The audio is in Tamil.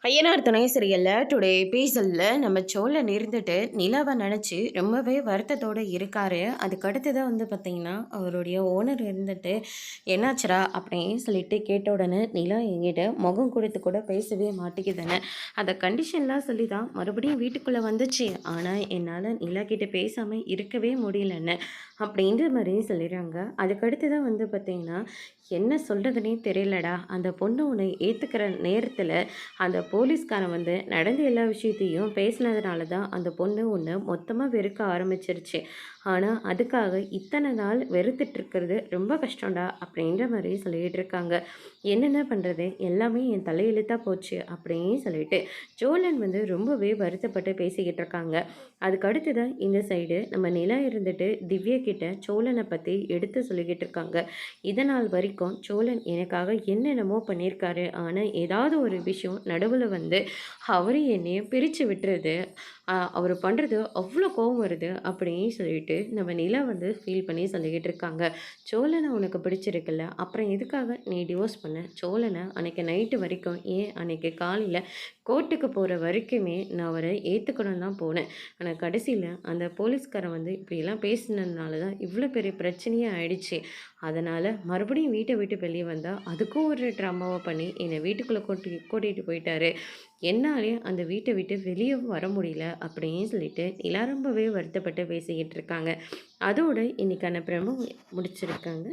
ஐயனார் துணை சீரியலில் டுடே எபிசோடில் நம்ம சோழன் இருந்துட்டு நிலாவை நினச்சி ரொம்பவே வருத்தத்தோடு இருக்காரு. அதுக்கடுத்ததான் பார்த்திங்கன்னா அவருடைய ஓனர் இருந்துட்டு என்னாச்சுரா அப்படின்னு சொல்லிட்டு கேட்ட உடனே நிலா எங்கிட்ட முகம் கொடுத்து கூட பேசவே மாட்டேங்குதுன்னு அதை கண்டிஷன்லாம் சொல்லி தான் மறுபடியும் வீட்டுக்குள்ளே வந்துச்சு. ஆனால் என்னால் நிலா கிட்டே பேசாமல் இருக்கவே முடியலன்னு அப்படின்ற மாதிரி சொல்லிடுறாங்க. அதுக்கடுத்து தான் பார்த்திங்கன்னா என்ன சொல்கிறதுனே தெரியலடா, அந்த பொண்ணு உன்னை ஏற்றுக்கிற நேரத்தில் அந்த போலீஸ்காரன் நடந்த எல்லா விஷயத்தையும் பேசினதுனால தான் அந்த பொண்ணு ஒன்று மொத்தமாக வெறுக்க ஆரம்பிச்சிருச்சு. ஆனால் அதுக்காக இத்தனை நாள் வெறுத்துட்ருக்கிறது ரொம்ப கஷ்டம்டா அப்படின்ற மாதிரி சொல்லிகிட்டு இருக்காங்க. என்னென்ன பண்ணுறது, எல்லாமே என் தலையெழுத்தாக போச்சு அப்படின்னு சொல்லிட்டு சோழன் ரொம்பவே வருத்தப்பட்டு பேசிக்கிட்டு இருக்காங்க. அதுக்கு அடுத்து தான் இந்த சைடு நம்ம நிலா இருந்துட்டு திவ்யா கிட்ட சோழனை பற்றி எடுத்து சொல்லிக்கிட்டு இருக்காங்க. இதனால் வரைக்கும் சோழன் எனக்காக என்னென்னமோ பண்ணியிருக்காரு, ஆனால் ஏதாவது ஒரு விஷயம் நடுவில் அவரு என்னையும் பிரித்து விட்டுறது, அவர் பண்ணுறது அவ்வளோ கோவம் வருது அப்படின்னு சொல்லிட்டு நம்ம நிலா ஃபீல் பண்ணி சொல்லிக்கிட்டு இருக்காங்க. சோழனை உனக்கு பிடிச்சிருக்குல்ல, அப்புறம் எதுக்காக நீ டிவோர்ஸ் பண்ண? சோழனை அன்றைக்கி நைட்டு வரைக்கும், ஏன் அன்றைக்கி காலையில் கோர்ட்டுக்கு போகிற வரைக்குமே நான் அவரை ஏற்றுக்கணும் தான் போனேன். ஆனால் கடைசியில் அந்த போலீஸ்காரன் இப்படியெல்லாம் பேசினதுனால தான் இவ்வளோ பெரிய பிரச்சனையே ஆயிடுச்சு. அதனால் மறுபடியும் வீட்டை விட்டு வெளியே வந்தால் அதுக்கும் ஒரு ட்ராமாவை பண்ணி என்னை வீட்டுக்குள்ளே கூட்டிகிட்டு போயிட்டாரு. என்னாலே அந்த வீட்டை விட்டு வெளியே வர முடியல அப்படின்னு சொல்லிட்டு நிலா ரொம்பவே வருத்தப்பட்டு பேசிக்கிட்டு இருக்காங்க. அதோடு இன்றைக்கான பிரமோ முடிச்சிருக்காங்க.